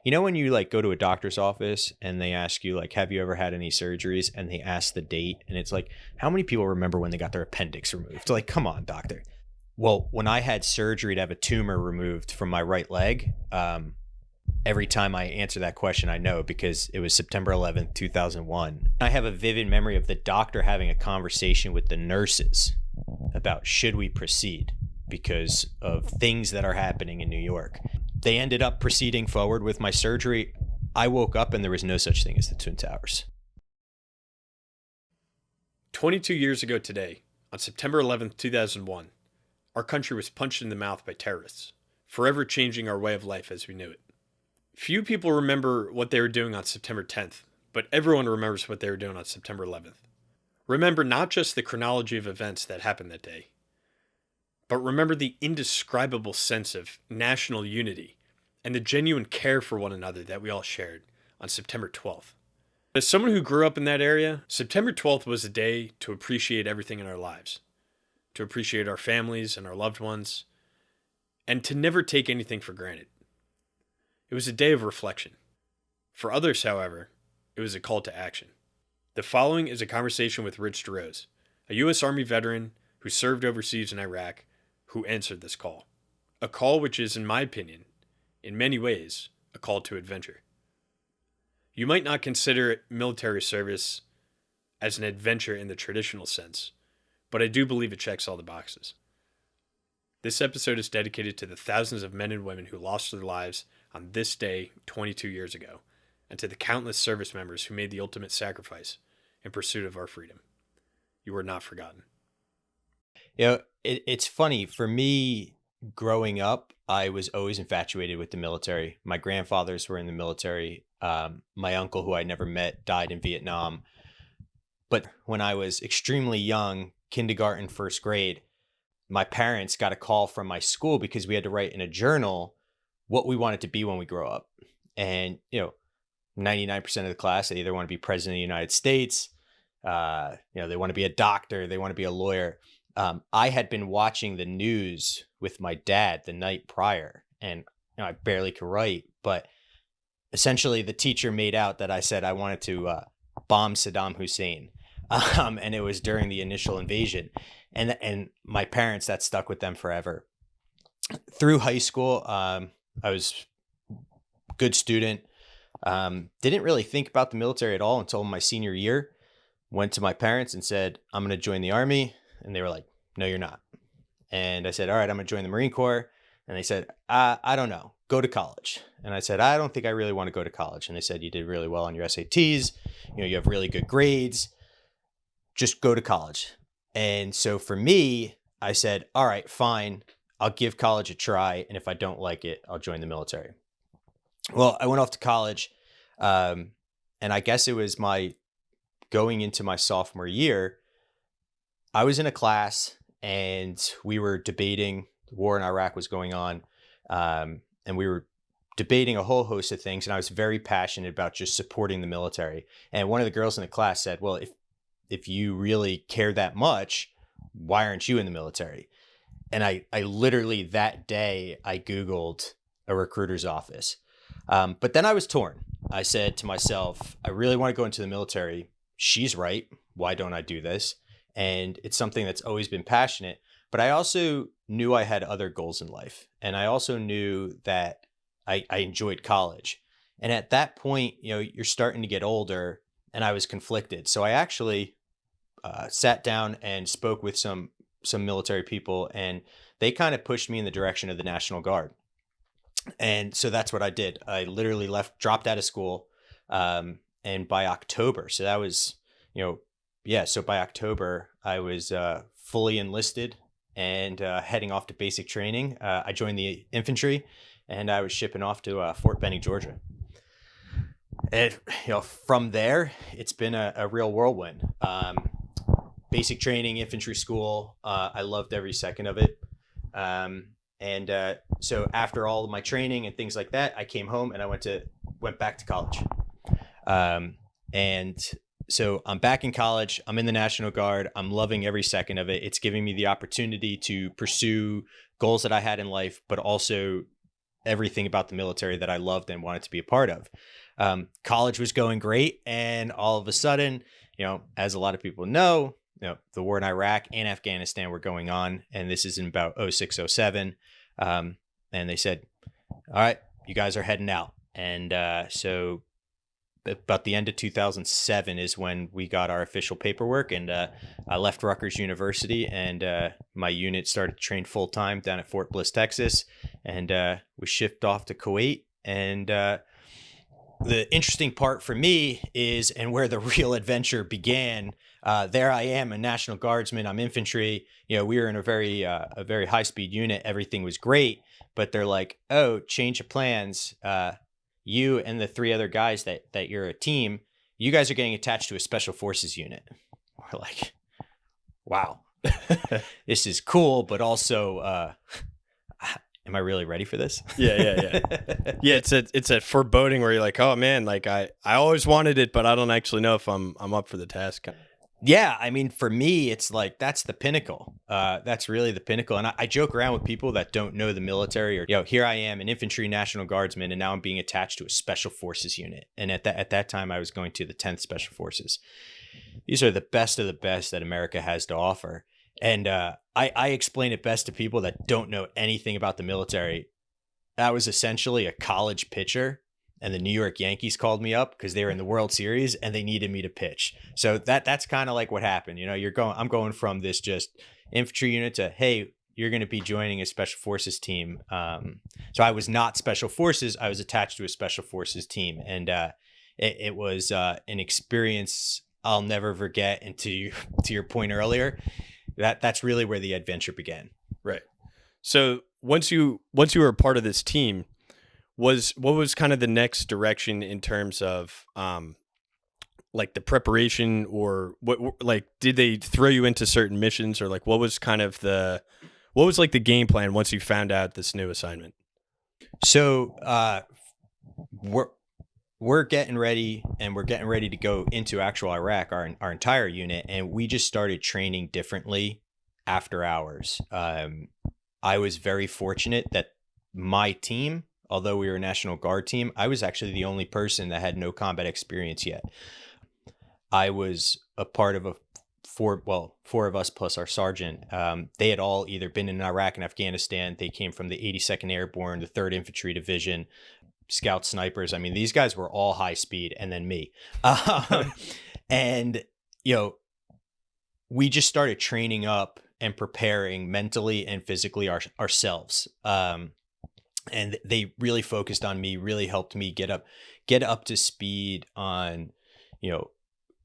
You know when you like go to a doctor's office and they ask you like, have you ever had any surgeries? And they ask the date and it's like, how many people remember when they got their appendix removed? Like, come on, doctor. Well, when I had surgery to have a tumor removed from my right leg, every time I answer that question, I know because it was September 11th, 2001. I have a vivid memory of the doctor having a conversation with the nurses about should we proceed because of things that are happening in New York. They ended up proceeding forward with my surgery. I woke up and there was no such thing as the Twin Towers. 22 years ago today, on September 11th, 2001, our country was punched in the mouth by terrorists, forever changing our way of life as we knew it. Few people remember what they were doing on September 10th, but everyone remembers what they were doing on September 11th. Remember not just the chronology of events that happened that day, but remember the indescribable sense of national unity and the genuine care for one another that we all shared on September 12th. As someone who grew up in that area, September 12th was a day to appreciate everything in our lives, to appreciate our families and our loved ones, and to never take anything for granted. It was a day of reflection. For others, however, it was a call to action. The following is a conversation with Rich DeRose, a U.S. Army veteran who served overseas in Iraq, who answered this call. A call which is, in my opinion, in many ways, a call to adventure. You might not consider military service as an adventure in the traditional sense, but I do believe it checks all the boxes. This episode is dedicated to the thousands of men and women who lost their lives on this day 22 years ago, and to the countless service members who made the ultimate sacrifice in pursuit of our freedom. You are not forgotten. You know, it's funny. For me, growing up, I was always infatuated with the military. My grandfathers were in the military. My uncle, who I never met, died in Vietnam. But when I was extremely young, kindergarten, first grade, my parents got a call from my school because we had to write in a journal what we wanted to be when we grow up. And, 99% of the class, they either want to be president of the United States, they want to be a doctor, they want to be a lawyer. I had been watching the news with my dad the night prior, and I barely could write, but essentially the teacher made out that I said I wanted to bomb Saddam Hussein. And it was during the initial invasion. And my parents, that stuck with them forever. Through high school, I was a good student. Didn't really think about the military at all until my senior year. Went to my parents and said, I'm going to join the Army. And they were like, no, you're not. And I said, all right, I'm going to join the Marine Corps. And they said, I don't know, go to college. And I said, I don't think I really want to go to college. And they said, you did really well on your SATs. You have really good grades. Just go to college. And so for me, I said, all right, fine. I'll give college a try. And if I don't like it, I'll join the military. Well, I went off to college. And I guess it was my going into my sophomore year. I was in a class and we were debating, the war in Iraq was going on. And we were debating a whole host of things. And I was very passionate about just supporting the military. And one of the girls in the class said, well, if you really care that much, why aren't you in the military? And I literally that day, I Googled a recruiter's office. But then I was torn. I said to myself, I really want to go into the military. She's right. Why don't I do this? And it's something that's always been passionate. But I also knew I had other goals in life. And I also knew that I enjoyed college. And at that point, you're starting to get older and I was conflicted. So I actually sat down and spoke with some military people, and they kind of pushed me in the direction of the National Guard. And so that's what I did. I literally dropped out of school. And by October, so that was, so by October, I was fully enlisted and heading off to basic training. I joined the infantry and I was shipping off to Fort Benning, Georgia. And, from there, it's been a real whirlwind. Basic training, infantry school. I loved every second of it. So after all of my training and things like that, I came home and I went back to college. And so I'm back in college. I'm in the National Guard. I'm loving every second of it. It's giving me the opportunity to pursue goals that I had in life, but also everything about the military that I loved and wanted to be a part of. College was going great. And all of a sudden, as a lot of people know, the war in Iraq and Afghanistan were going on. And this is in about 06, 07. And they said, all right, you guys are heading out. And so about the end of 2007 is when we got our official paperwork, and I left Rutgers University, and my unit started to train full time down at Fort Bliss, Texas, and we shipped off to Kuwait. And the interesting part for me is, and where the real adventure began, there I am, a National Guardsman. I'm infantry. We were in a very high speed unit. Everything was great, but they're like, oh, change of plans. You and the 3 other guys that you're a team, you guys are getting attached to a special forces unit. We're like, wow, this is cool, but also, am I really ready for this? Yeah. It's a foreboding where you're like, oh man, like I always wanted it, but I don't actually know if I'm up for the task. Yeah, I mean, for me, it's like, that's the pinnacle. That's really the pinnacle. And I joke around with people that don't know the military, or, here I am, an infantry National Guardsman, and now I'm being attached to a special forces unit. And at that time, I was going to the 10th Special Forces. These are the best of the best that America has to offer. And I explain it best to people that don't know anything about the military. That was essentially a college pitcher, and the New York Yankees called me up because they were in the World Series and they needed me to pitch. So that's kind of like what happened. I'm going from this just infantry unit to, hey, you're going to be joining a special forces team. So I was not special forces. I was attached to a special forces team. And it was an experience I'll never forget. And to your point earlier, that's really where the adventure began. Right. So once you were a part of this team, what was kind of the next direction in terms of like the preparation, or what, like, did they throw you into certain missions, or like what was the game plan once you found out this new assignment? So we're getting ready, and we're getting ready to go into actual Iraq, our entire unit, and we just started training differently after hours. I was very fortunate that my team, although we were a National Guard team, I was actually the only person that had no combat experience yet. I was a part of four of us plus our sergeant. They had all either been in Iraq and Afghanistan. They came from the 82nd Airborne, the 3rd Infantry Division, scout snipers. I mean, these guys were all high speed, and then me. And, we just started training up and preparing mentally and physically ourselves. And they really focused on me, really helped me get up to speed on,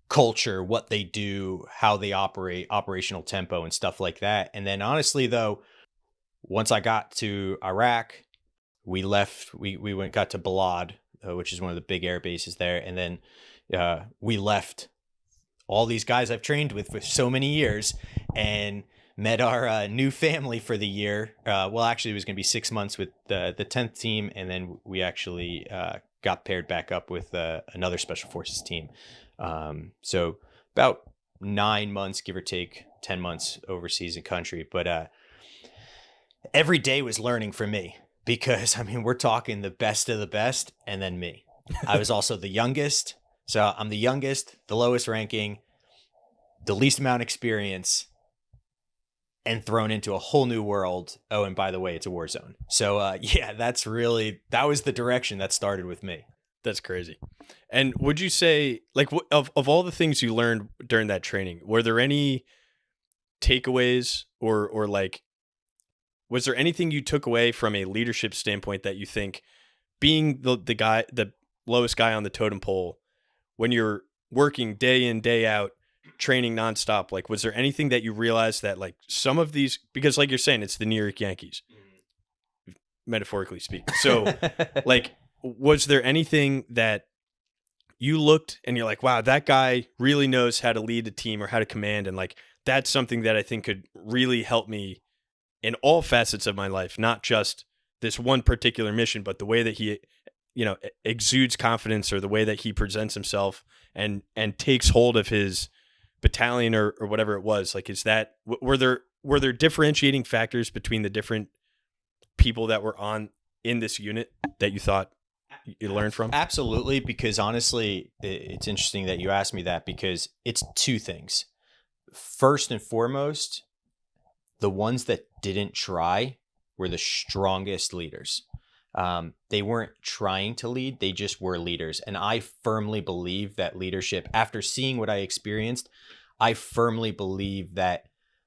culture, what they do, how they operate, operational tempo and stuff like that. And then honestly, though, once I got to Iraq, we left, got to Balad, which is one of the big air bases there. And then we left all these guys I've trained with for so many years and met our new family for the year. Well, actually, it was going to be 6 months with the 10th team. And then we actually got paired back up with another Special Forces team. So about 9 months, give or take, 10 months overseas in country. But every day was learning for me because, I mean, we're talking the best of the best and then me. I was also the youngest. So I'm the youngest, the lowest ranking, the least amount of experience, and thrown into a whole new world. Oh, and by the way, it's a war zone. So that was the direction that started with me. That's crazy. And would you say, like, of all the things you learned during that training, were there any takeaways or like, was there anything you took away from a leadership standpoint that you think, being the lowest guy on the totem pole, when you're working day in, day out, training nonstop, like, was there anything that you realized that, like, some of these, because like you're saying, it's the New York Yankees, metaphorically speaking. So like, was there anything that you looked and you're like, wow, that guy really knows how to lead a team or how to command, and like, that's something that I think could really help me in all facets of my life, not just this one particular mission, but the way that he, exudes confidence, or the way that he presents himself and takes hold of his battalion or whatever it was. Like, were there differentiating factors between the different people that were on in this unit that you thought you learned from? Absolutely, because honestly, it's interesting that you asked me that, because it's two things. First and foremost, the ones that didn't try were the strongest leaders. They weren't trying to lead, they just were leaders. And I firmly believe that leadership, after seeing what I experienced, I firmly believe that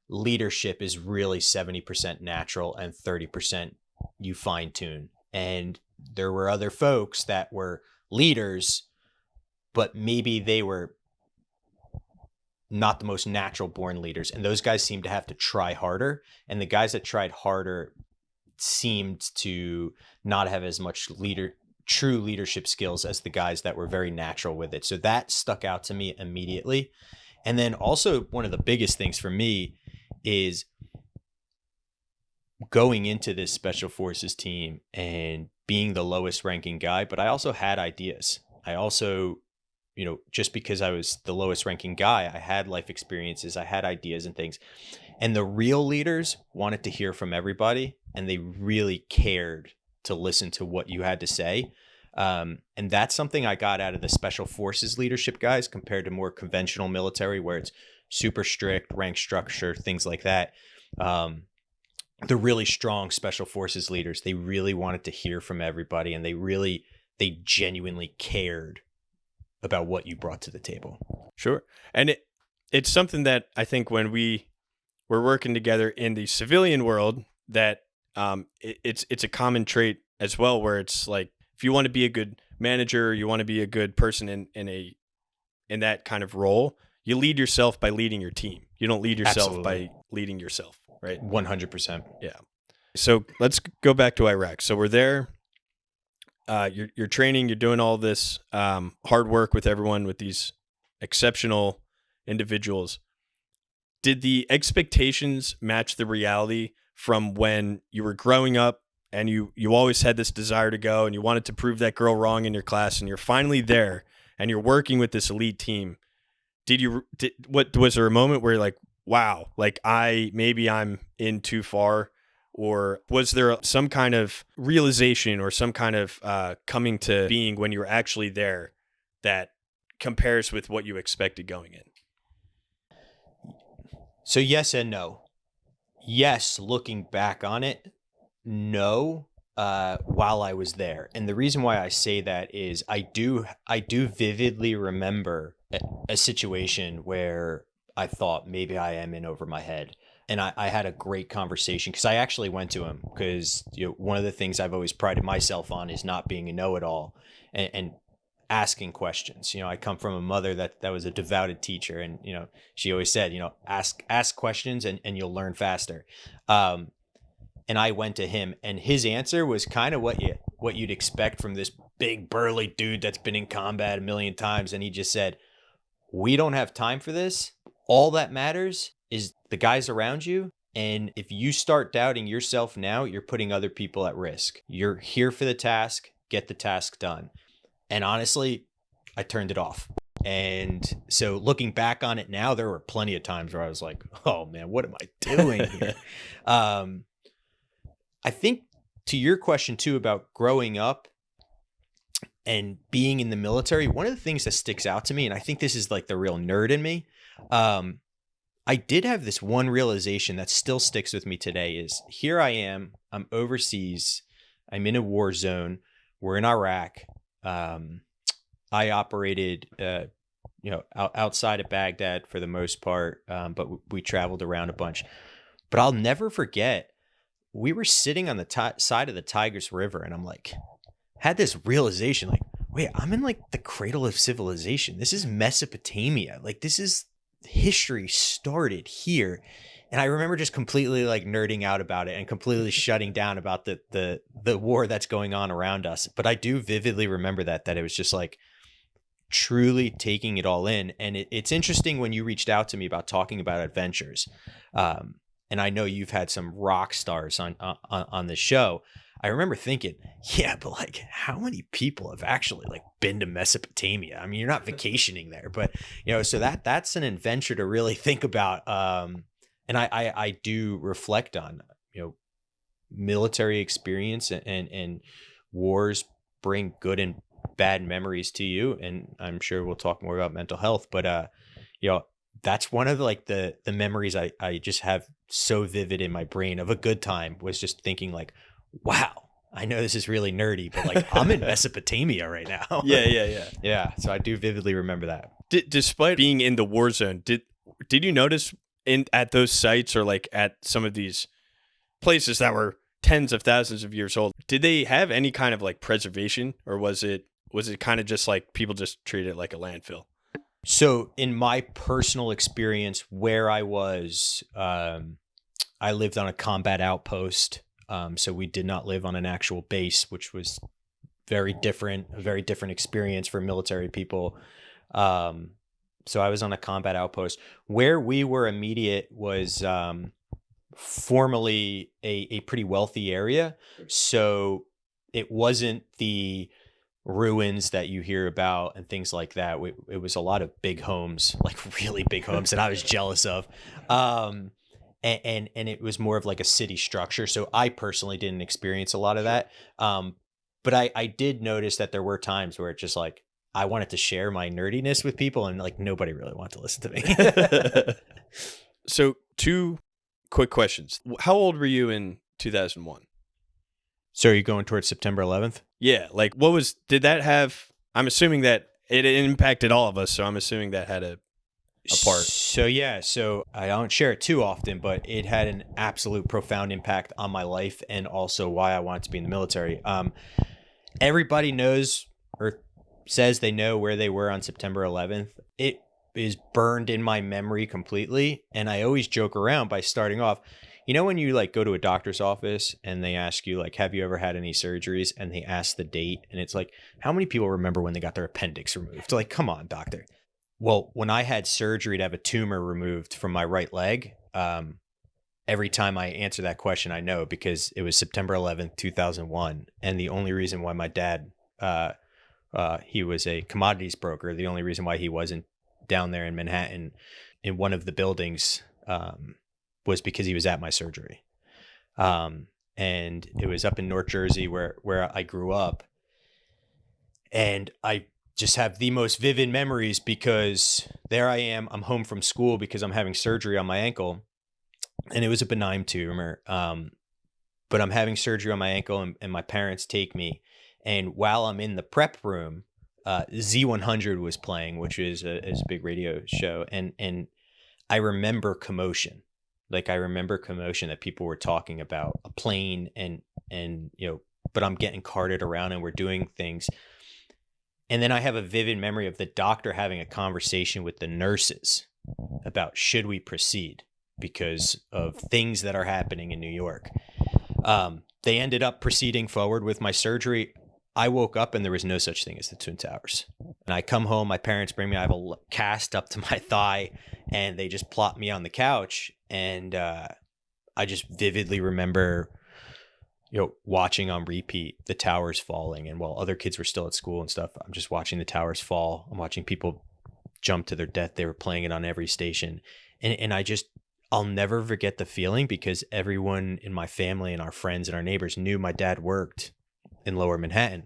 leadership is really 70% natural and 30% you fine tune. And there were other folks that were leaders, but maybe they were not the most natural born leaders. And those guys seemed to have to try harder. And the guys that tried harder seemed to not have as much true leadership skills as the guys that were very natural with it. So that stuck out to me immediately. And then also one of the biggest things for me is going into this special forces team and being the lowest ranking guy, but I also had ideas. I also, just because I was the lowest ranking guy, I had life experiences, I had ideas and things. And the real leaders wanted to hear from everybody, and they really cared to listen to what you had to say. And that's something I got out of the special forces leadership guys compared to more conventional military, where it's super strict rank structure, things like that. The really strong special forces leaders, they really wanted to hear from everybody, and they genuinely cared about what you brought to the table. Sure. And it's something that I think when we're working together in the civilian world, that it's a common trait as well, where it's like, if you want to be a good manager, you want to be a good person in that kind of role, you lead yourself by leading your team. You don't lead yourself Absolutely. by leading yourself, right? 100%. Yeah. So let's go back to Iraq. So we're there. You're training. You're doing all this hard work with everyone, with these exceptional individuals. Did the expectations match the reality from when you were growing up, and you always had this desire to go, and you wanted to prove that girl wrong in your class, and you're finally there, and you're working with this elite team? Was there a moment where you're like, wow, like maybe I'm in too far? Or was there some kind of realization or some kind of coming to being when you were actually there that compares with what you expected going in? So yes and no. Yes, looking back on it, no, while I was there. And the reason why I say that is I do vividly remember a situation where I thought maybe I am in over my head. And I had a great conversation, because I actually went to him, because one of the things I've always prided myself on is not being a know-it-all and asking questions. I come from a mother that was a devoted teacher, and she always said, ask questions and you'll learn faster. And I went to him, and his answer was kind of what you'd expect from this big burly dude that's been in combat a million times. And he just said, "We don't have time for this. All that matters is the guys around you. And if you start doubting yourself now, you're putting other people at risk. You're here for the task, get the task done." And honestly, I turned it off. And so looking back on it now, there were plenty of times where I was like, oh man, what am I doing here? I think to your question too about growing up and being in the military, one of the things that sticks out to me, and I think this is like the real nerd in me, I did have this one realization that still sticks with me today. Is here I am, I'm overseas, I'm in a war zone, we're in Iraq. I operated, outside of Baghdad for the most part, but we traveled around a bunch. But I'll never forget, we were sitting on the side of the Tigris River, and I'm like, had this realization, like, wait, I'm in like the cradle of civilization. This is Mesopotamia. Like, this is history started here. And I remember just completely like nerding out about it and completely shutting down about the war that's going on around us. But I do vividly remember that it was just like truly taking it all in. And it's interesting when you reached out to me about talking about adventures. And I know you've had some rock stars on the show. I remember thinking, yeah, but like, how many people have actually like been to Mesopotamia? I mean, you're not vacationing there, but so that's an adventure to really think about. And I do reflect on, military experience and wars bring good and bad memories to you. And I'm sure we'll talk more about mental health, but you know, that's one of like the memories I just have so vivid in my brain of a good time, was just thinking like, wow, I know this is really nerdy, but like I'm in Mesopotamia right now. Yeah. Yeah. So I do vividly remember that. Despite being in the war zone, did you notice at those sites, or like at some of these places that were tens of thousands of years old, did they have any kind of like preservation, or was it kind of just like people just treated it like a landfill? So in my personal experience where I was, I lived on a combat outpost. So we did not live on an actual base, which was a very different experience for military people. So I was on a combat outpost. Where we were immediate was formerly a pretty wealthy area. So it wasn't the ruins that you hear about and things like that. It was a lot of big homes, like really big homes that I was jealous of. And it was more of like a city structure. So I personally didn't experience a lot of that. But I did notice that there were times where it just like, I wanted to share my nerdiness with people and like nobody really wanted to listen to me. So 2 quick questions. How old were you in 2001? So are you going towards September 11th? Yeah. Like did that have, I'm assuming that it impacted all of us. So I'm assuming that had a part. So I don't share it too often, but it had an absolute profound impact on my life and also why I wanted to be in the military. Everybody knows or says they know where they were on September 11th. It is burned in my memory completely. And I always joke around by starting off, you know, when you like go to a doctor's office and they ask you like, have you ever had any surgeries? And they ask the date and it's like, how many people remember when they got their appendix removed? Like, come on, doctor. Well, when I had surgery to have a tumor removed from my right leg, every time I answer that question, I know because it was September 11th, 2001. And the only reason why my dad, he was a commodities broker. The only reason why he wasn't down there in Manhattan in one of the buildings was because he was at my surgery. And it was up in North Jersey where I grew up. And I just have the most vivid memories because there I am. I'm home from school because I'm having surgery on my ankle. And it was a benign tumor. But I'm having surgery on my ankle and my parents take me. And while I'm in the prep room, Z100 was playing, which is a big radio show. And I remember commotion. Like I remember commotion that people were talking about a plane and, you know, but I'm getting carted around and we're doing things. And then I have a vivid memory of the doctor having a conversation with the nurses about should we proceed because of things that are happening in New York. They ended up proceeding forward with my surgery. I woke up and there was no such thing as the Twin Towers. And I come home, my parents bring me, I have a cast up to my thigh and they just plop me on the couch. And I just vividly remember, you know, watching on repeat the towers falling. And while other kids were still at school and stuff, I'm just watching the towers fall. I'm watching people jump to their death. They were playing it on every station. And I'll never forget the feeling because everyone in my family and our friends and our neighbors knew my dad worked in Lower Manhattan.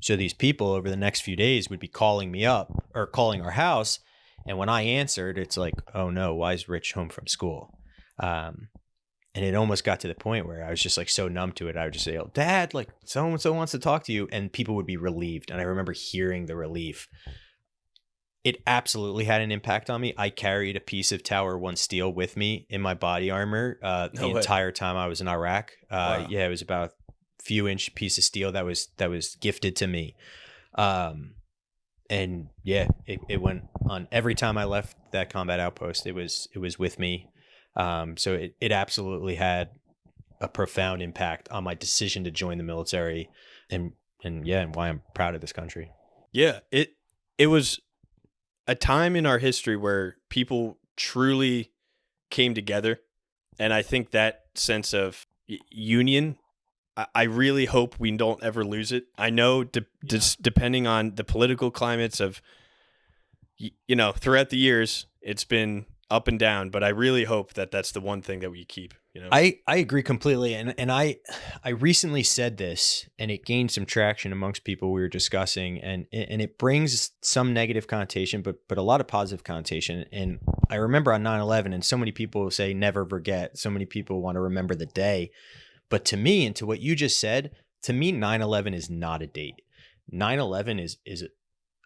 So these people over the next few days would be calling me up or calling our house. And when I answered, it's like, oh no, why is Rich home from school? And it almost got to the point where I was just like so numb to it. I would just say, oh, Dad, like so-and-so wants to talk to you. And people would be relieved. And I remember hearing the relief. It absolutely had an impact on me. I carried a piece of Tower 1 steel with me in my body armor the entire time I was in Iraq. Wow. Yeah, it was about a few inch piece of steel that was gifted to me. And yeah, it went on every time I left that combat outpost. It was with me. So it absolutely had a profound impact on my decision to join the military and why I'm proud of this country. Yeah, it was a time in our history where people truly came together. And I think that sense of union, I really hope we don't ever lose it. I know just depending on the political climates of, you know, throughout the years, it's been up and down, but I really hope that that's the one thing that we keep, you know? I agree completely. And I recently said this and it gained some traction amongst people we were discussing, and it brings some negative connotation, but a lot of positive connotation. And I remember on 9/11, and so many people say never forget. So many people want to remember the day. But to me, and to what you just said, to me, 9/11 is not a date. 9/11 is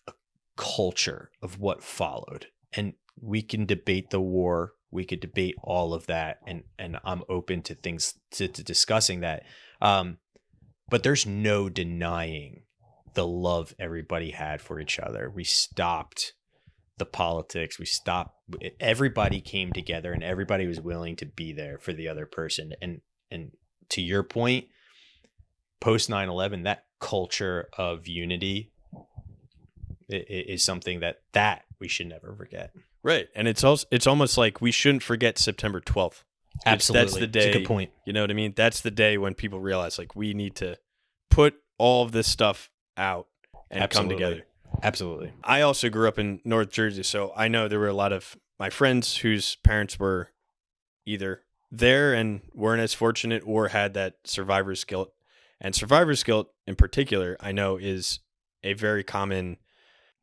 a culture of what followed. And we can debate the war. We could debate all of that. And I'm open to things to discussing that. But there's no denying the love everybody had for each other. We stopped the politics. Everybody came together and everybody was willing to be there for the other person. And to your point, post 9/11, that culture of unity is something that we should never forget. Right. And it's almost like we shouldn't forget September 12th. Absolutely. That's the day. It's a good point. You know what I mean? That's the day when people realize like we need to put all of this stuff out and Absolutely. come together. Absolutely. I also grew up in North Jersey, so I know there were a lot of my friends whose parents were either there and weren't as fortunate or had that survivor's guilt. And survivor's guilt in particular, I know, is a very common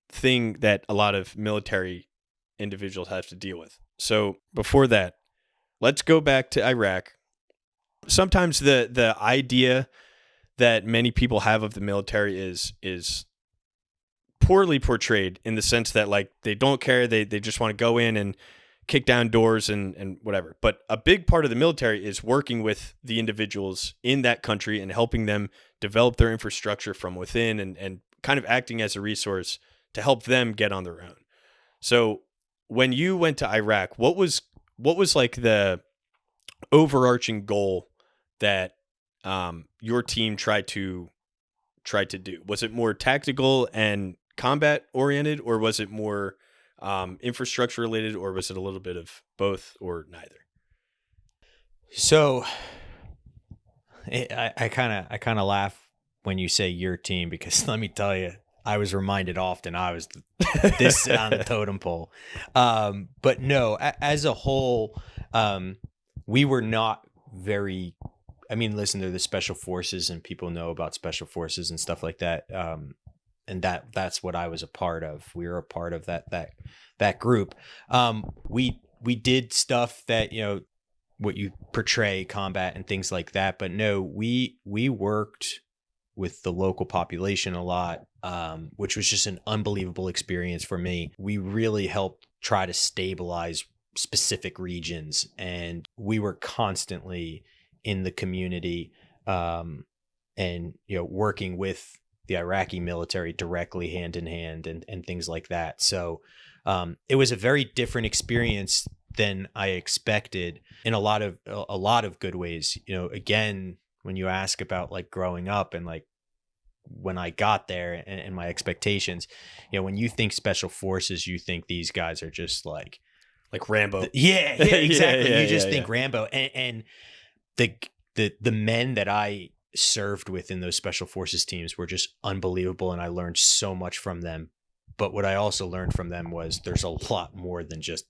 thing that a lot of military individuals have to deal with. So before that, let's go back to Iraq. Sometimes the idea that many people have of the military is poorly portrayed in the sense that like they don't care, they just want to go in and kick down doors and whatever. But a big part of the military is working with the individuals in that country and helping them develop their infrastructure from within and kind of acting as a resource to help them get on their own. So when you went to Iraq, what was like the overarching goal that your team tried to do? Was it more tactical and combat oriented, or was it more infrastructure related, or was it a little bit of both or neither? So I kind of laugh when you say your team, because let me tell you, I was reminded often I was this on the totem pole. But no, as a whole, we were not very, I mean, listen, they're the special forces and people know about special forces and stuff like that. And that's what I was a part of. We were a part of that group. We did stuff that, you know, what you portray, combat and things like that. But no, we worked with the local population a lot, which was just an unbelievable experience for me. We really helped try to stabilize specific regions, and we were constantly in the community, and, you know, working with the Iraqi military directly hand in hand and things like that. So it was a very different experience than I expected in a lot of good ways. You know, again, when you ask about like growing up and like when I got there and my expectations, you know, when you think special forces, you think these guys are just like Rambo. Yeah, exactly. Yeah, you just think Rambo, and the men that I served with in those special forces teams were just unbelievable, and I learned so much from them. But what I also learned from them was there's a lot more than just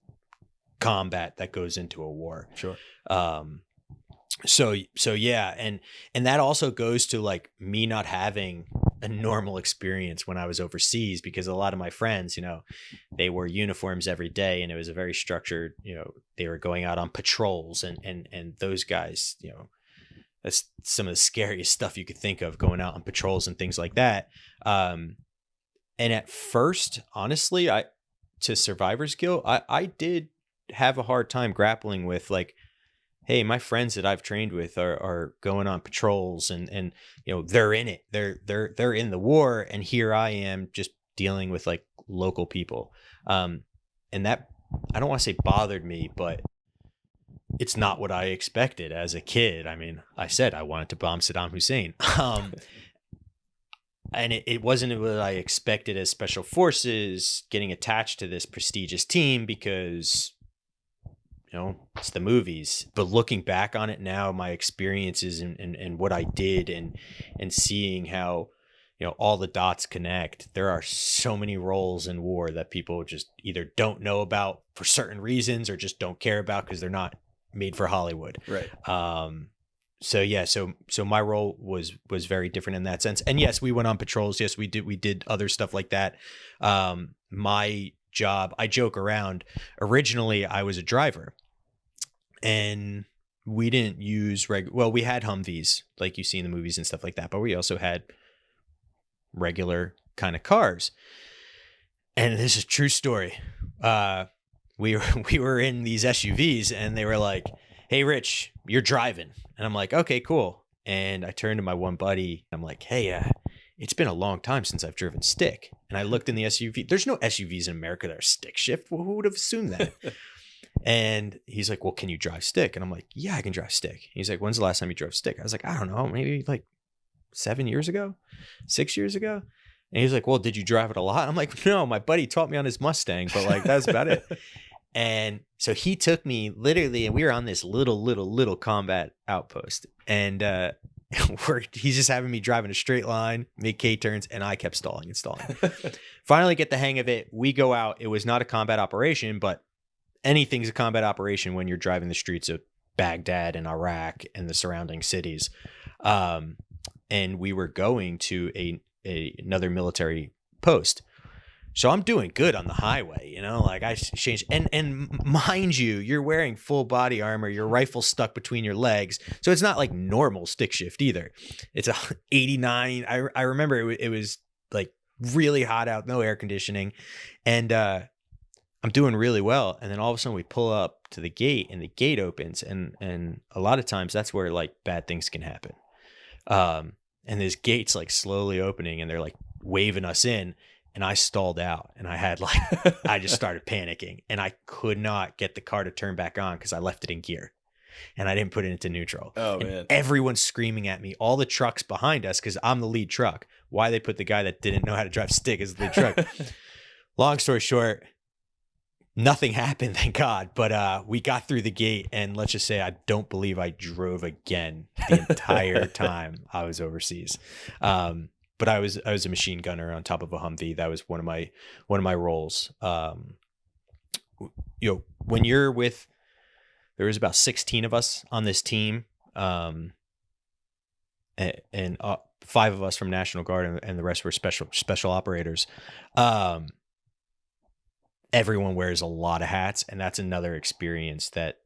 combat that goes into a war. Sure. So yeah, and that also goes to like me not having a normal experience when I was overseas, because a lot of my friends, you know, they wore uniforms every day and it was a very structured, you know, they were going out on patrols and those guys, you know, that's some of the scariest stuff you could think of, going out on patrols and things like that. And at first, honestly, to survivor's guilt, I did have a hard time grappling with like, hey, my friends that I've trained with are going on patrols and you know, they're in it. They're in the war, and here I am just dealing with like local people. And that, I don't want to say bothered me, but it's not what I expected as a kid. I mean, I said I wanted to bomb Saddam Hussein. And it wasn't what I expected as special forces, getting attached to this prestigious team because, you know, it's the movies. But looking back on it now, my experiences and what I did and seeing how, all the dots connect. There are so many roles in war that people just either don't know about for certain reasons or just don't care about because they're not made for Hollywood. Right. So yeah, so my role was very different in that sense. And yes, we went on patrols. Yes, we did other stuff like that. My job, I joke around. Originally, I was a driver, and we didn't use well, we had Humvees like you see in the movies and stuff like that, but we also had regular kind of cars. And this is a true story. We were in these SUVs, and they were like, "Hey, Rich, you're driving." And I'm like, "Okay, cool." And I turned to my one buddy. I'm like, "Hey, it's been a long time since I've driven stick." And I looked in the SUV. There's no SUVs in America that are stick shift. Who would have assumed that? And he's like, "Well, can you drive stick?" And I'm like, "Yeah, I can drive stick." He's like, "When's the last time you drove stick?" I was like, "I don't know, maybe like 7 years ago, 6 years ago." And he's like, "Well, did you drive it a lot?" I'm like, "No, my buddy taught me on his Mustang, but like that's about it." And so he took me literally, and we were on this little combat outpost, and he's just having me drive in a straight line, make K turns, and I kept stalling. Finally get the hang of it. We go out. It was not a combat operation, but anything's a combat operation when you're driving the streets of Baghdad and Iraq and the surrounding cities. And we were going to another military post. So I'm doing good on the highway, like I changed. And mind you, you're wearing full body armor, your rifle stuck between your legs. So it's not like normal stick shift either. It's a 89. I remember it was like really hot out, no air conditioning. And I'm doing really well. And then all of a sudden we pull up to the gate, and the gate opens. And a lot of times that's where like bad things can happen. And this gate's like slowly opening, and they're like waving us in. And I stalled out, and I just started panicking, and I could not get the car to turn back on because I left it in gear and I didn't put it into neutral. Oh, and man. Everyone's screaming at me, all the trucks behind us, because I'm the lead truck. Why they put the guy that didn't know how to drive stick as the lead truck? Long story short, nothing happened, thank God. But we got through the gate, and let's just say I don't believe I drove again the entire time I was overseas. But I was a machine gunner on top of a Humvee. That was one of my roles. When you're with, there was about 16 of us on this team, and 5 of us from National Guard, and the rest were special operators. Everyone wears a lot of hats, and that's another experience that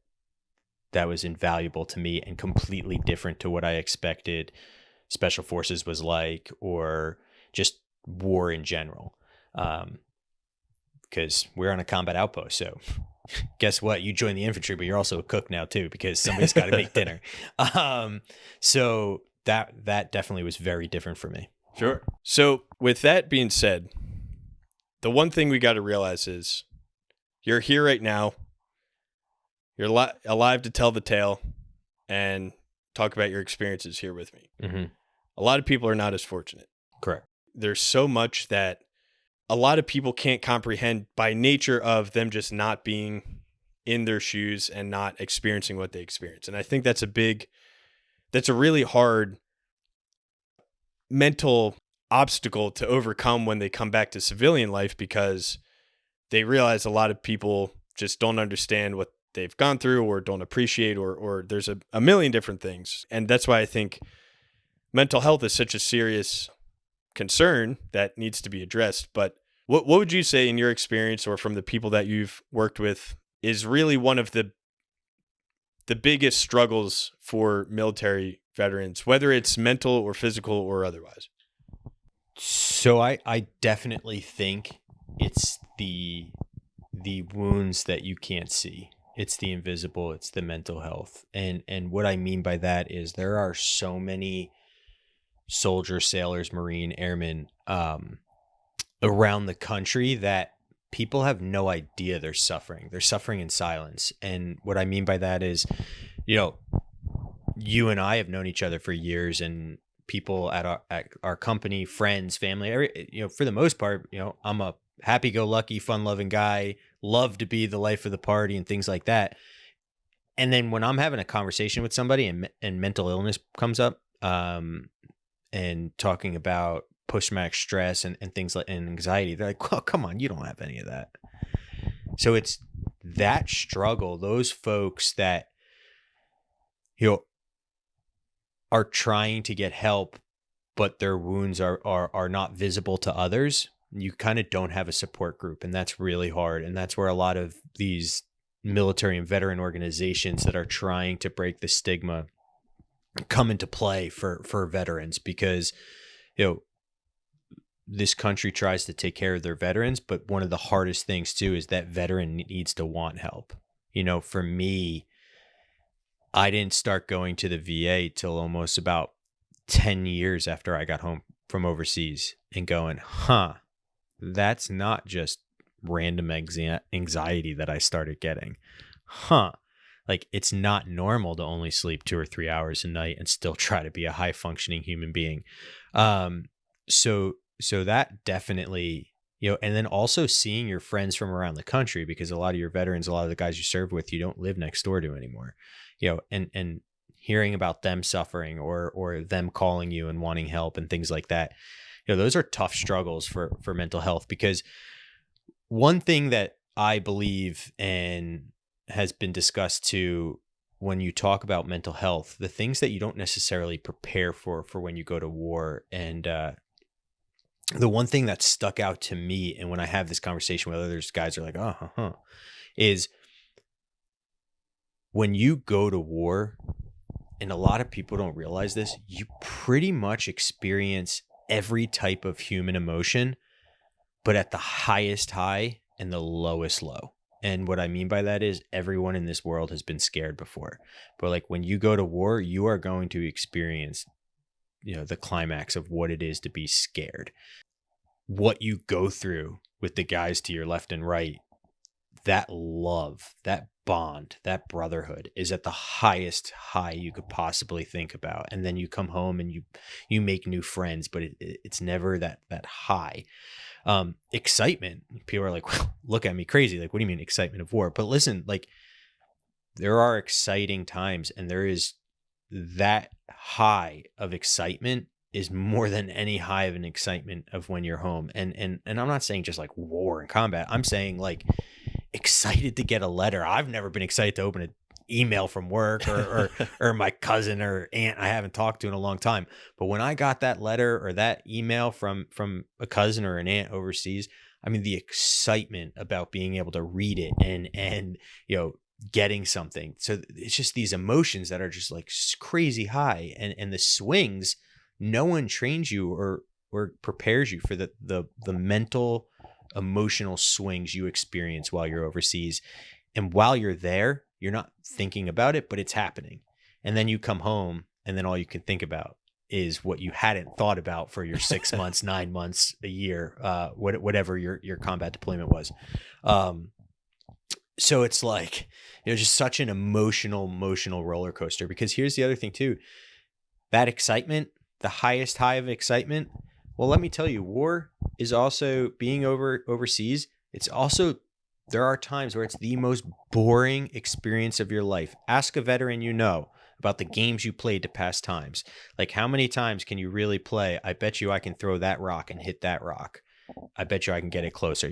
was invaluable to me and completely different to what I expected Special Forces was like, or just war in general. Because we're on a combat outpost. So guess what? You join the infantry, but you're also a cook now too, because somebody's got to make dinner. So that definitely was very different for me. Sure. So with that being said, the one thing we got to realize is you're here right now. You're alive to tell the tale and talk about your experiences here with me. Mm-hmm. A lot of people are not as fortunate. Correct. There's so much that a lot of people can't comprehend by nature of them just not being in their shoes and not experiencing what they experience. And I think that's a really hard mental obstacle to overcome when they come back to civilian life, because they realize a lot of people just don't understand what they've gone through, or don't appreciate, or there's a million different things. And that's why I think mental health is such a serious concern that needs to be addressed. But what would you say in your experience, or from the people that you've worked with, is really one of the biggest struggles for military veterans, whether it's mental or physical or otherwise? So I definitely think it's the wounds that you can't see. It's the invisible, it's the mental health. And what I mean by that is there are so many soldiers, sailors, Marine, airmen around the country that people have no idea they're suffering. They're suffering in silence. And what I mean by that is, you and I have known each other for years, and people at our company, friends, family, for the most part, I'm a happy-go-lucky, fun-loving guy, love to be the life of the party and things like that. And then when I'm having a conversation with somebody and mental illness comes up, and talking about post-traumatic stress and things like and anxiety. They're like, well, come on, you don't have any of that. So it's that struggle, those folks that, are trying to get help, but their wounds are not visible to others. You kind of don't have a support group, and that's really hard. And that's where a lot of these military and veteran organizations that are trying to break the stigma come into play for veterans, because this country tries to take care of their veterans, but one of the hardest things too is that veteran needs to want help. For me, I didn't start going to the VA till almost about 10 years after I got home from overseas, and going, that's not just random anxiety that I started getting. Like, it's not normal to only sleep 2 or 3 hours a night and still try to be a high functioning human being. So that definitely, and then also seeing your friends from around the country, because a lot of your veterans, a lot of the guys you served with, you don't live next door to anymore, and hearing about them suffering or them calling you and wanting help and things like that. Those are tough struggles for mental health, because one thing that I believe and has been discussed too, when you talk about mental health, the things that you don't necessarily prepare for when you go to war. And the one thing that stuck out to me, and when I have this conversation with others, guys are like, is when you go to war, and a lot of people don't realize this, you pretty much experience every type of human emotion, but at the highest high and the lowest low. And what I mean by that is everyone in this world has been scared before. But like, when you go to war, you are going to experience, the climax of what it is to be scared. What you go through with the guys to your left and right, that love, that bond, that brotherhood is at the highest high you could possibly think about. And then you come home and you make new friends, but it's never that high. Excitement. People are like, look at me crazy. Like, what do you mean excitement of war? But listen, like, there are exciting times, and there is that high of excitement is more than any high of an excitement of when you're home. And I'm not saying just like war and combat. I'm saying like excited to get a letter. I've never been excited to open an email from work or my cousin or aunt I haven't talked to in a long time. But when I got that letter or that email from a cousin or an aunt overseas, I mean, the excitement about being able to read it and getting something. So it's just these emotions that are just like crazy high, and the swings, no one trains you or prepares you for the mental, emotional swings you experience while you're overseas. And while you're there, you're not thinking about it, but it's happening. And then you come home, and then all you can think about is what you hadn't thought about for your 6 months, 9 months, a year, whatever your combat deployment was. So it's like, just such an emotional roller coaster. Because here's the other thing too, that excitement, the highest high of excitement. Well, let me tell you, war is also being overseas. It's also, there are times where it's the most boring experience of your life. Ask a veteran about the games you played to pass times. Like, how many times can you really play? I bet you I can throw that rock and hit that rock. I bet you I can get it closer.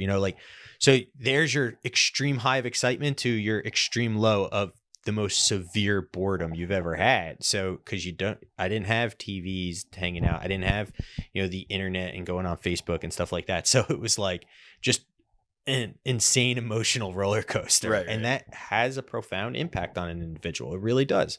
So there's your extreme high of excitement to your extreme low of the most severe boredom you've ever had. So, because I didn't have TVs hanging out. I didn't have, the internet and going on Facebook and stuff like that. So it was like just an insane emotional roller coaster. Right. And that has a profound impact on an individual. It really does.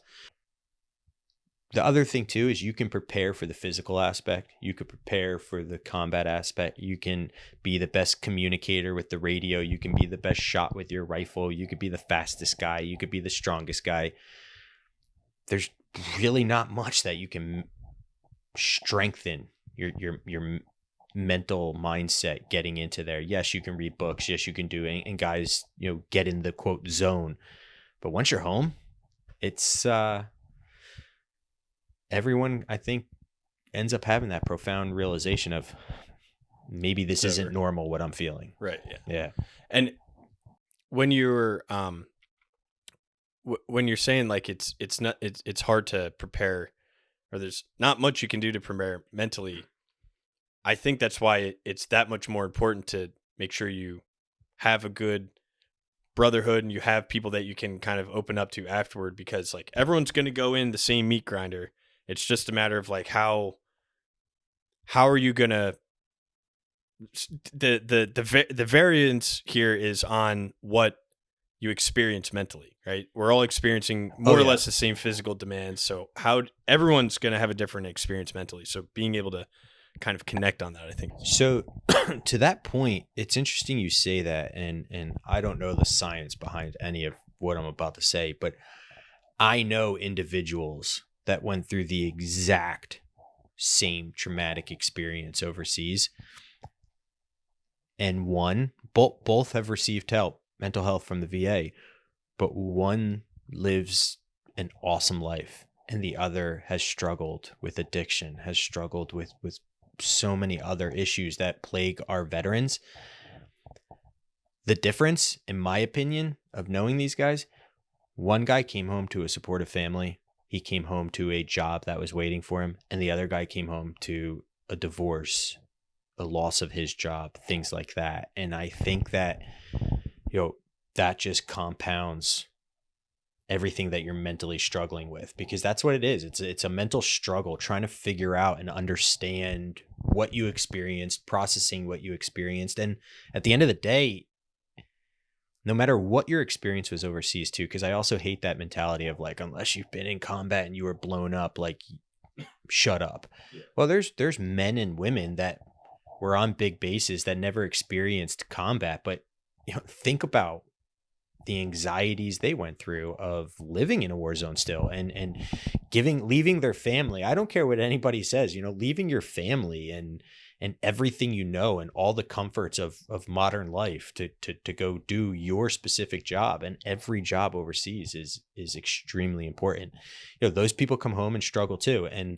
The other thing too is you can prepare for the physical aspect. You could prepare for the combat aspect. You can be the best communicator with the radio. You can be the best shot with your rifle. You could be the fastest guy. You could be the strongest guy. There's really not much that you can strengthen your mental mindset getting into there. Yes, you can read books. Yes, you can do, and guys, get in the quote zone. But once you're home, it's everyone, I think, ends up having that profound realization of maybe this isn't normal what I'm feeling. Right. Yeah. And when you're when you're saying like it's hard to prepare, or there's not much you can do to prepare mentally, I think that's why it's that much more important to make sure you have a good brotherhood and you have people that you can kind of open up to afterward, because like everyone's going to go in the same meat grinder. It's just a matter of like how are you going to the variance here is on what you experience mentally, right? We're all experiencing more or yeah. less the same physical demands. So how everyone's going to have a different experience mentally. So being able to kind of connect on that, I think. So to that point, it's interesting you say that, and I don't know the science behind any of what I'm about to say, but I know individuals that went through the exact same traumatic experience overseas, and both have received help, mental health from the VA, but one lives an awesome life and the other has struggled with addiction, has struggled with so many other issues that plague our veterans. The difference, in my opinion, of knowing these guys, one guy came home to a supportive family. He came home to a job that was waiting for him. And the other guy came home to a divorce, a loss of his job, things like that. And I think that, that just compounds everything that you're mentally struggling with, because that's what it is. It's a mental struggle, trying to figure out and understand what you experienced, processing what you experienced. And at the end of the day, no matter what your experience was overseas too, because I also hate that mentality of like, unless you've been in combat and you were blown up, like, shut up. Yeah. Well, there's men and women that were on big bases that never experienced combat, but think about the anxieties they went through of living in a war zone still, and leaving their family. I don't care what anybody says, leaving your family and everything, and all the comforts of modern life to go do your specific job. And every job overseas is extremely important. Those people come home and struggle too. And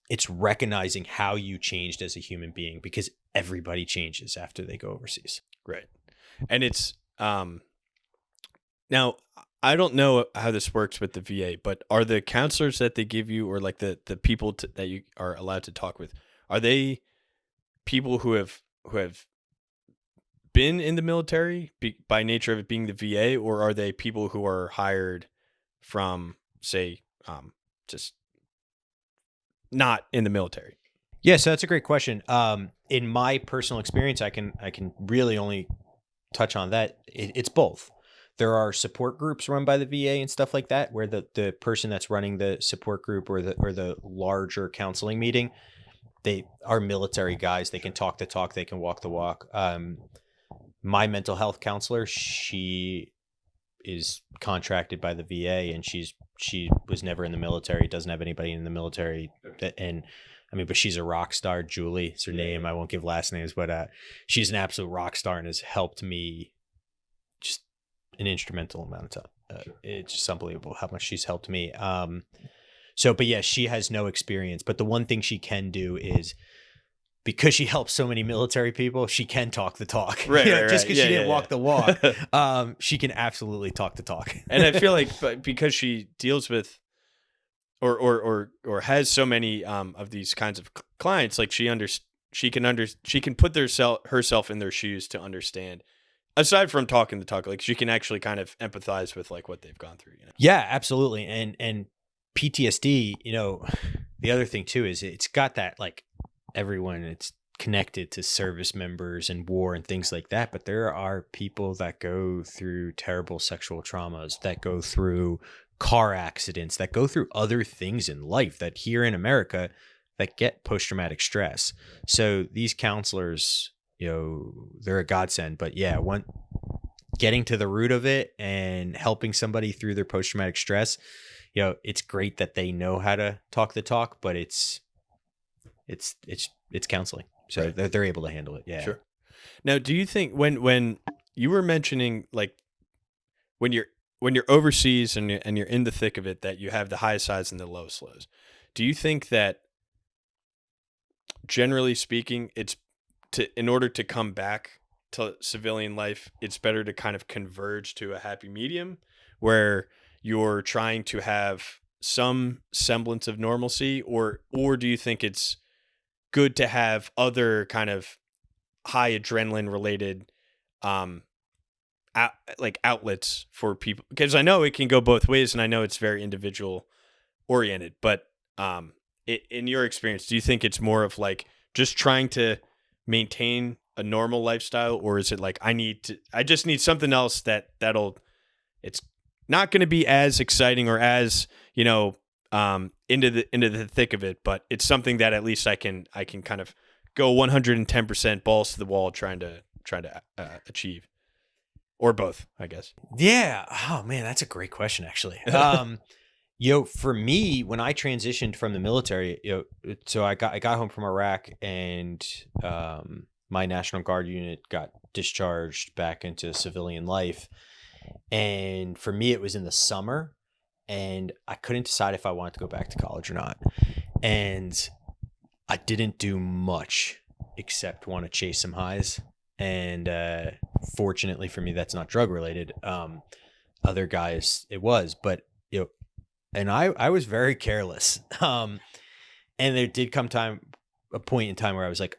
it's recognizing how you changed as a human being, because everybody changes after they go overseas. Right. And it's, now I don't know how this works with the VA, but are the counselors that they give you, or like the people that you are allowed to talk with, are they people who have been in the military by nature of it being the VA, or are they people who are hired from, say, just not in the military? Yeah, so that's a great question. In my personal experience, I can really only touch on that. It's both. There are support groups run by the VA and stuff like that, where the person that's running the support group or the larger counseling meeting, they are military guys. They can talk the talk, they can walk the walk. My mental health counselor, she is contracted by the VA, and she was never in the military, doesn't have anybody in the military. And but she's a rock star. Julie is her name. I won't give last names, but she's an absolute rock star and has helped me just an instrumental amount of time. It's just unbelievable how much she's helped me. But yeah, she has no experience. But the one thing she can do is, because she helps so many military people, she can talk the talk. Right. Just because she didn't walk the walk, she can absolutely talk the talk. And I feel like because she deals with or has so many of these kinds of clients, like she can put herself in their shoes to understand. Aside from talking the talk, like she can actually kind of empathize with like what they've gone through. Yeah, absolutely. And PTSD, the other thing too is it's got that, like, everyone, it's connected to service members and war and things like that. But there are people that go through terrible sexual traumas, that go through car accidents, that go through other things in life, that here in America that get post-traumatic stress. So these counselors, they're a godsend. But yeah, getting to the root of it and helping somebody through their post-traumatic stress, it's great that they know how to talk the talk, but it's counseling. So right. They're able to handle it. Yeah. Sure. Now, do you think when you were mentioning, like, when you're overseas and you're in the thick of it, that you have the highest highs and the lowest lows, do you think that, generally speaking, in order to come back to civilian life, it's better to kind of converge to a happy medium where you're trying to have some semblance of normalcy, or do you think it's good to have other kind of high adrenaline related like outlets for people, because I know it can go both ways and I know it's very individual oriented, but in your experience, do you think it's more of like just trying to maintain a normal lifestyle, or is it like I just need something else it's not going to be as exciting or as, into the thick of it, but it's something that at least I can kind of go 110% balls to the wall trying to achieve, or both, I guess. Yeah. Oh man, that's a great question, actually. For me, when I transitioned from the military, so I got home from Iraq, and my National Guard unit got discharged back into civilian life. And for me, it was in the summer, and I couldn't decide if I wanted to go back to college or not. And I didn't do much except want to chase some highs. And fortunately for me, that's not drug related. Other guys, it was, but and I was very careless. And there did come a point in time where I was like,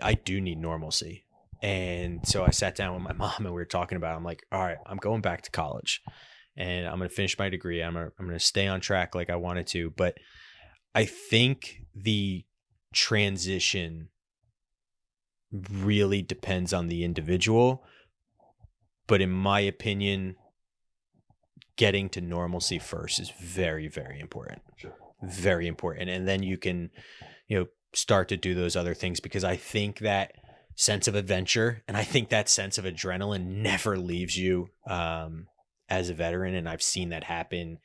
I do need normalcy. And so I sat down with my mom and we were talking about it. I'm like, all right, I'm going back to college and I'm going to finish my degree. I'm going to stay on track like I wanted to. But I think the transition really depends on the individual. But in my opinion, getting to normalcy first is very, very important. Sure. Very important. And then you can, start to do those other things, because I think that sense of adventure and I think that sense of adrenaline never leaves you as a veteran. And I've seen that happen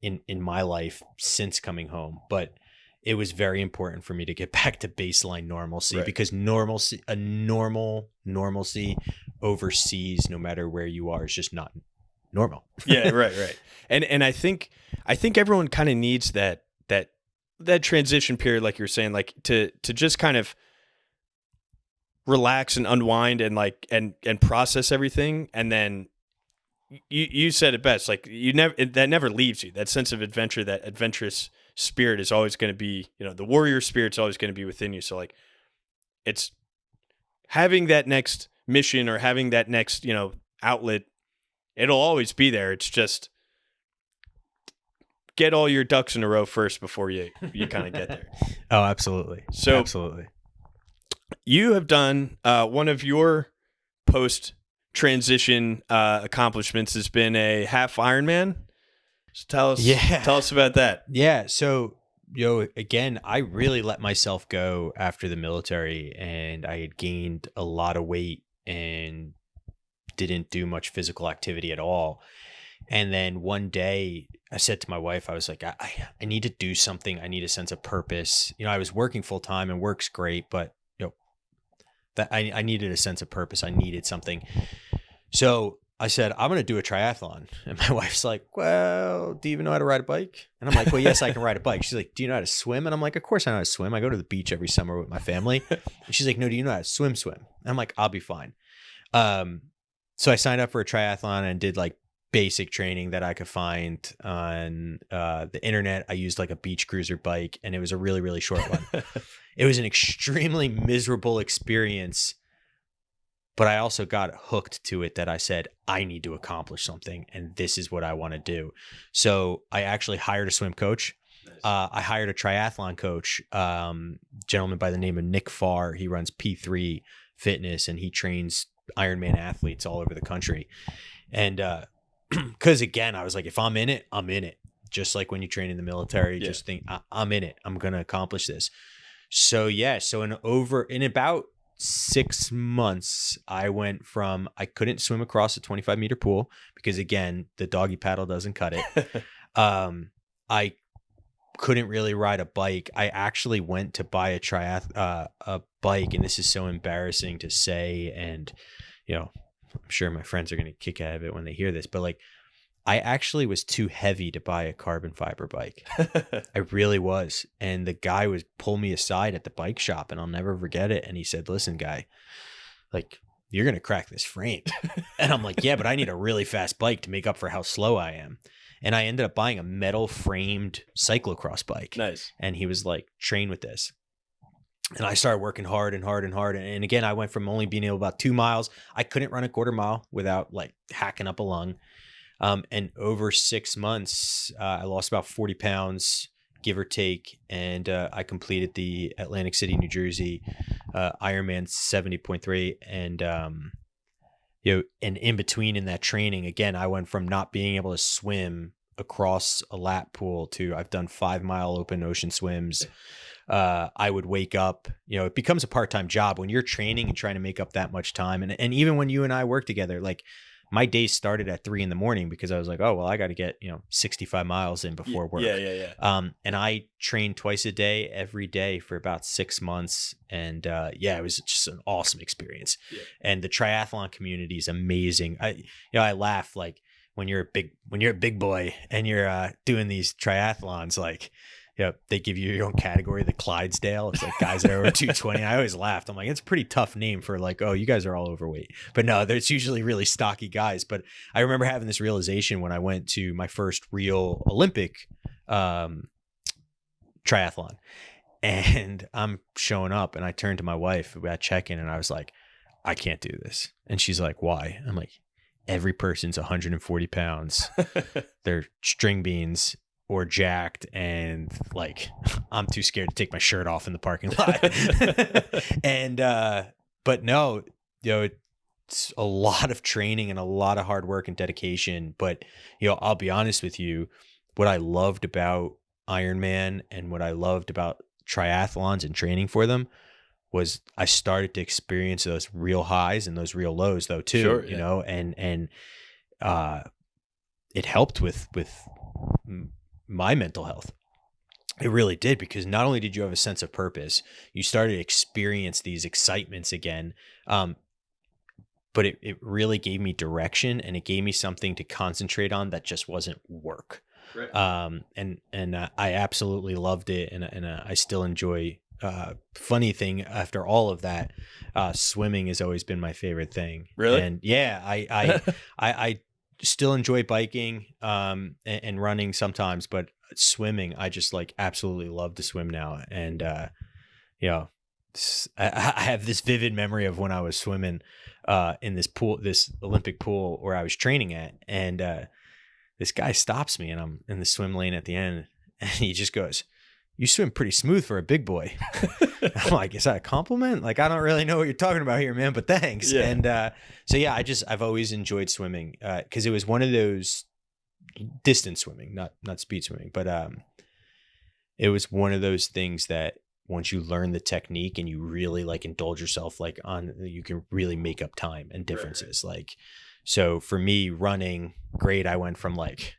in my life since coming home. But it was very important for me to get back to baseline normalcy, right? Because normalcy overseas, no matter where you are, is just not normal. Yeah, right. And I think everyone kind of needs that transition period, like you're saying, like to just kind of relax and unwind and like and process everything. And then you said it best, like that never leaves you. That sense of adventure, that adventurous spirit is always going to be, the warrior spirit's always going to be within you. So like it's having that next mission or having that next, outlet, it'll always be there. It's just get all your ducks in a row first before you kind of get there. Oh, absolutely. So absolutely. You have done one of your post-transition accomplishments has been a half Ironman. So tell us about that. Yeah. So, again, I really let myself go after the military, and I had gained a lot of weight and didn't do much physical activity at all. And then one day I said to my wife, I was like, I need to do something. I need a sense of purpose. I was working full time and work's great, but that I needed a sense of purpose. I needed something. So I said, I'm going to do a triathlon. And my wife's like, well, do you even know how to ride a bike? And I'm like, well, yes, I can ride a bike. She's like, do you know how to swim? And I'm like, of course I know how to swim. I go to the beach every summer with my family. And she's like, no, do you know how to swim? And I'm like, I'll be fine. So I signed up for a triathlon and did like basic training that I could find on the internet. I used like a beach cruiser bike, and it was a really, really short one. It was an extremely miserable experience, but I also got hooked to it that I said, I need to accomplish something, and this is what I want to do. So I actually hired a swim coach. Nice. I hired a triathlon coach, gentleman by the name of Nick Farr. He runs P3 Fitness, and he trains Ironman athletes all over the country. And because again, I was like, if I'm in it, I'm in it. Just like when you train in the military, just think, I'm in it. I'm going to accomplish this. So in about 6 months, I went from, I couldn't swim across a 25-meter pool because again, the doggy paddle doesn't cut it. I couldn't really ride a bike. I actually went to buy a bike, and this is so embarrassing to say, and I'm sure my friends are going to kick out of it when they hear this, but like, I actually was too heavy to buy a carbon fiber bike. I really was. And the guy pull me aside at the bike shop, and I'll never forget it. And he said, listen, guy, like, you're going to crack this frame. And I'm like, yeah, but I need a really fast bike to make up for how slow I am. And I ended up buying a metal framed cyclocross bike. Nice. And he was like, train with this. And I started working hard and hard and hard. And again, I went from only being able about 2 miles. I couldn't run a quarter mile without like hacking up a lung. And over 6 months, I lost about 40 pounds, give or take. And I completed the Atlantic City, New Jersey Ironman 70.3. And, and in between in that training, again, I went from not being able to swim across a lap pool to I've done 5 mile open ocean swims. I would wake up, it becomes a part-time job when you're training and trying to make up that much time. And even when you and I work together, like my days started at 3 a.m. because I was like, oh, well, I got to get, 65 miles in before work. Yeah. And I trained twice a day, every day for about 6 months. And it was just an awesome experience. Yeah. And the triathlon community is amazing. I laugh like when you're a big boy and you're doing these triathlons, like, they give you your own category, the Clydesdale. It's like guys that are over 220. I always laughed. I'm like, it's a pretty tough name for like, oh, you guys are all overweight. But no, there's usually really stocky guys. But I remember having this realization when I went to my first real Olympic triathlon. And I'm showing up and I turned to my wife at check-in and I was like, I can't do this. And she's like, why? I'm like, every person's 140 pounds. They're string beans or jacked, and like I'm too scared to take my shirt off in the parking lot. And but no, it's a lot of training and a lot of hard work and dedication. But I'll be honest with you, what I loved about Ironman and what I loved about triathlons and training for them was I started to experience those real highs and those real lows though too. Sure, yeah. And it helped with my mental health. It really did, because not only did you have a sense of purpose, you started to experience these excitements again. But it really gave me direction, and it gave me something to concentrate on that just wasn't work. Right. And I absolutely loved it. And I still enjoy, funny thing after all of that, swimming has always been my favorite thing. Really? And yeah, I still enjoy biking and running sometimes, but swimming, I just like absolutely love to swim now. And I have this vivid memory of when I was swimming in this pool, this Olympic pool where I was training at, and this guy stops me and I'm in the swim lane at the end, and he just goes, "You swim pretty smooth for a big boy." I'm like, is that a compliment? Like, I don't really know what you're talking about here, man, but thanks. Yeah. And I've always enjoyed swimming because it was one of those distance swimming, not speed swimming, but it was one of those things that once you learn the technique and you really like indulge yourself like on, you can really make up time and differences. Right. Like, so for me, running, great. I went from like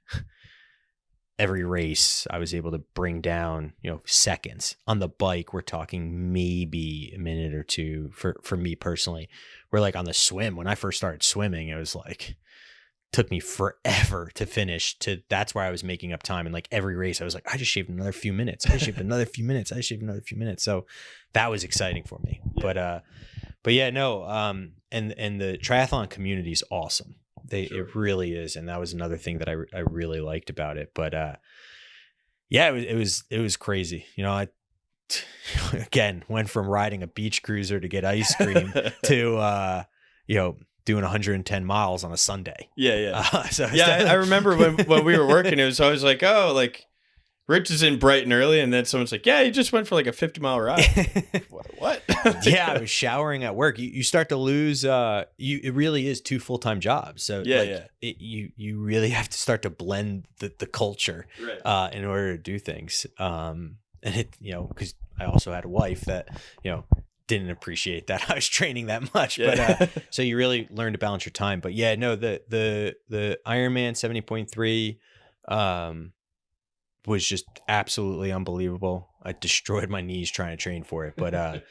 every race I was able to bring down, seconds. On the bike, we're talking maybe a minute or two for me personally. We're like on the swim, when I first started swimming, it was like, took me forever to finish. That's where I was making up time. And like every race I was like, I just shaved another few minutes. I shaved another few minutes. I shaved another few minutes. So that was exciting for me. Yeah. But yeah, no. And the triathlon community is awesome. It really is. And that was another thing that I really liked about it. But it was crazy. I again went from riding a beach cruiser to get ice cream to doing 110 miles on a Sunday. Yeah. I remember when we were working, it was always like, oh, like Rich is in Brighton early, and then someone's like, yeah, you just went for like a 50-mile ride. What? Yeah, I was showering at work. You start to lose. It really is 2 full-time jobs. So you really have to start to blend the culture in order to do things. And it, because I also had a wife that didn't appreciate that I was training that much, but so you really learn to balance your time. But yeah, no, the Ironman 70.3 was just absolutely unbelievable. I destroyed my knees trying to train for it, but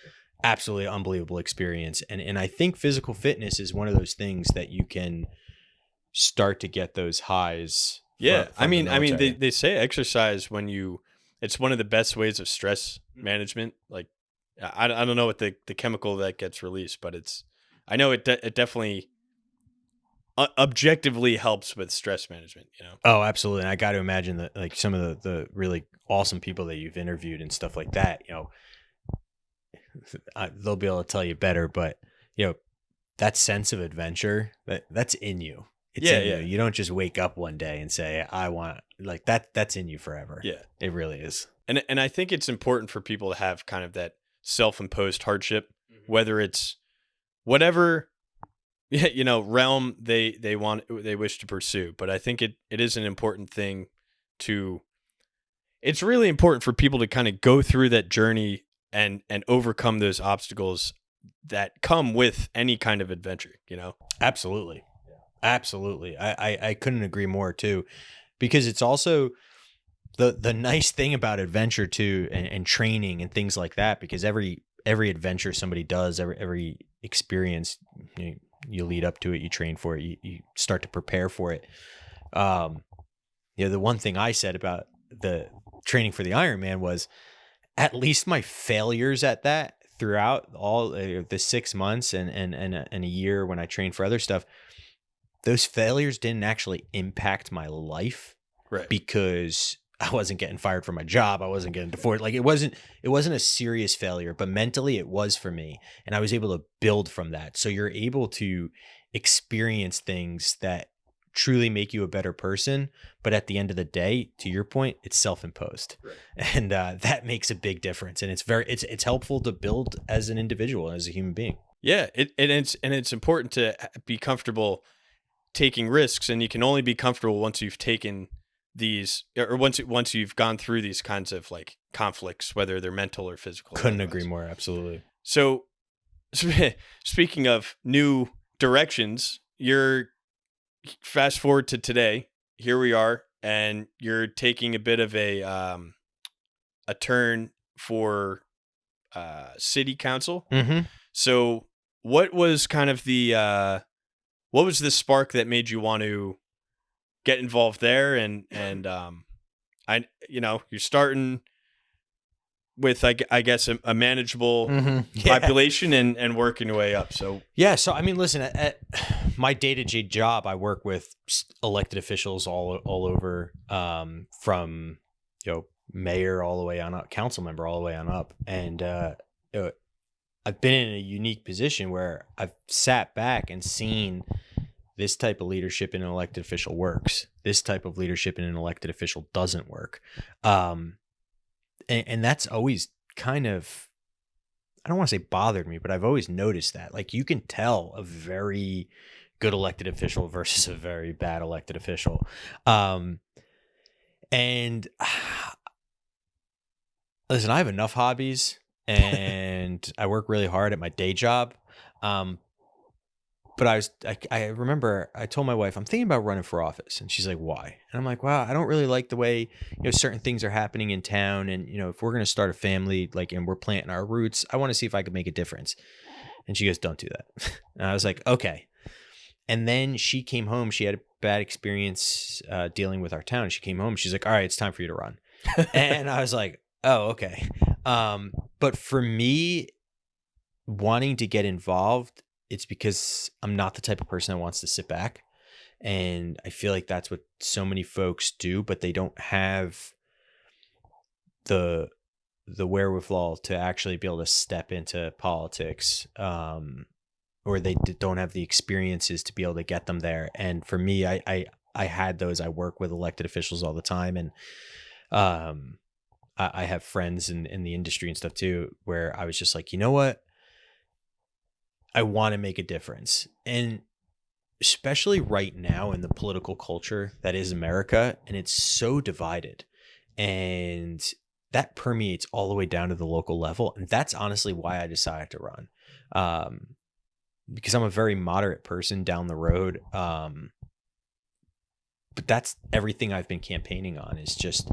absolutely unbelievable experience. And I think physical fitness is one of those things that you can start to get those highs. Yeah. From they say exercise it's one of the best ways of stress management. Like, I don't know what the chemical that gets released, but I know it definitely objectively helps with stress management, Oh, absolutely. And I got to imagine that like some of the really awesome people that you've interviewed and stuff like that, they'll be able to tell you better, but you know, that sense of adventure, that's in you. It's Yeah, in you. yeah, You don't just wake up one day and say, I want, like, that's in you forever. yeah. It really is. And I think it's important for people to have kind of that self-imposed hardship, whether it's whatever realm they wish to pursue. But I think it is an important thing to. It's really important for people to kind of go through that journey and overcome those obstacles that come with any kind of adventure. Absolutely. Absolutely. I couldn't agree more too, because it's also the nice thing about adventure too, and training and things like that, because every adventure somebody does, every experience, you lead up to it, you train for it, you start to prepare for it. The one thing I said about the training for the Ironman was, at least my failures at that throughout all the 6 months and a year when I trained for other stuff, those failures didn't actually impact my life, Right. because I wasn't getting fired from my job. I wasn't getting divorced. Like, it wasn't a serious failure, but mentally it was for me. And I was able to build from that. So you're able to experience things that truly make you a better person. But at the end of the day, to your point, it's self-imposed. Right. And that makes a big difference. And it's helpful to build as an individual, as a human being. Yeah. It's important to be comfortable taking risks, and you can only be comfortable once you've taken these, or once you've gone through these kinds of like conflicts, whether they're mental or physical. Couldn't agree more. Absolutely. So speaking of new directions, you're fast forward to today. Here we are, and you're taking a bit of a turn for city council. Mm-hmm. So what was kind of what was the spark that made you want to get involved there? And you're starting with, I guess, a manageable population and working your way up. So yeah. So I mean, listen, at my day-to-day job, I work with elected officials all over, from mayor all the way on up, council member all the way on up, and I've been in a unique position where I've sat back and seen this type of leadership in an elected official works. This type of leadership in an elected official doesn't work. And that's always kind of, I don't want to say bothered me, but I've always noticed that. Like, you can tell a very good elected official versus a very bad elected official. And listen, I have enough hobbies, and I work really hard at my day job. But I remember I told my wife, I'm thinking about running for office. And she's like, why? And I'm like, wow, I don't really like the way, certain things are happening in town. And, if we're going to start a family, and we're planting our roots, I want to see if I could make a difference. And she goes, don't do that. And I was like, okay. And then she came home. She had a bad experience dealing with our town. She came home. She's like, all right, it's time for you to run. And I was like, oh, okay. But for me, wanting to get involved, it's because I'm not the type of person that wants to sit back. And I feel like that's what so many folks do, but they don't have the wherewithal to actually be able to step into politics, or they don't have the experiences to be able to get them there. And for me, I had those. I work with elected officials all the time, and I have friends in the industry and stuff too, where I was just like, you know what? I want to make a difference. And especially right now in the political culture that is America, and it's so divided, and that permeates all the way down to the local level. And that's honestly why I decided to run, because I'm a very moderate person down the road. But that's everything I've been campaigning on, is just,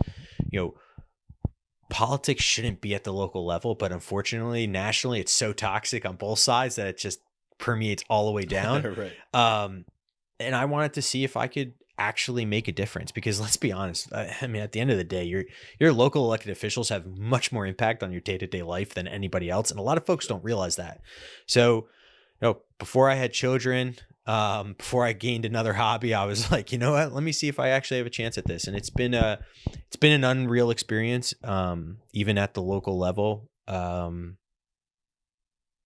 politics shouldn't be at the local level, but unfortunately, nationally, it's so toxic on both sides that it just permeates all the way down. Right. And I wanted to see if I could actually make a difference, because let's be honest. I mean, at the end of the day, your local elected officials have much more impact on your day-to-day life than anybody else. And a lot of folks don't realize that. So, before I had children, before I gained another hobby, I was like, you know what, let me see if I actually have a chance at this. And it's been an unreal experience, even at the local level.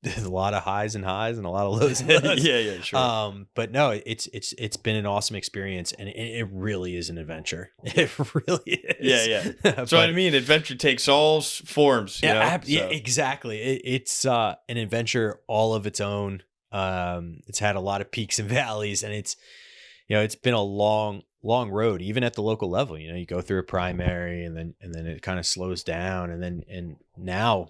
there's a lot of highs and a lot of lows and lows. Yeah, sure. But no, it's been an awesome experience, and it really is an adventure. It really is. Yeah. But, So I mean, adventure takes all forms. You know? yeah, exactly. It's an adventure all of its own. It's had a lot of peaks and valleys, and it's been a long road, even at the local level. You go through a primary, and then it kind of slows down, and now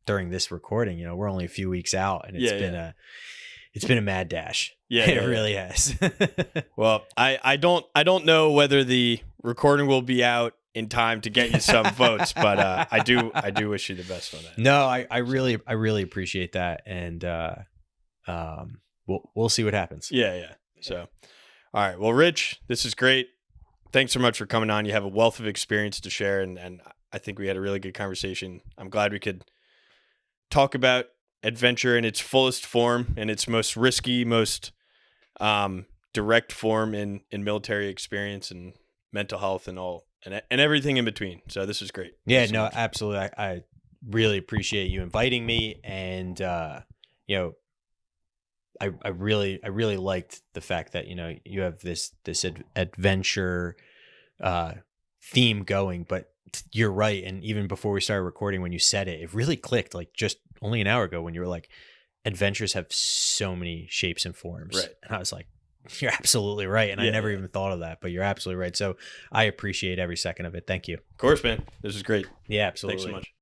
during this recording, we're only a few weeks out, and it's been a mad dash. Yeah, it really has. Well, I don't know whether the recording will be out in time to get you some votes, but I do wish you the best on that. No, I really appreciate that, and we'll see what happens. Yeah. So, all right. Well, Rich, this is great. Thanks so much for coming on. You have a wealth of experience to share, and I think we had a really good conversation. I'm glad we could talk about adventure in its fullest form and its most risky, most direct form in military experience and mental health and all and everything in between. So this is great. Yeah, no, absolutely. I really appreciate you inviting me, and I really liked the fact that you have this adventure theme going, but you're right. And even before we started recording, when you said it really clicked, like just only an hour ago, when you were like, adventures have so many shapes and forms. Right. And I was like, you're absolutely right. And I never even thought of that, but you're absolutely right. So I appreciate every second of it. Thank you. Of course, man. This is great. Yeah, absolutely. Thanks so much.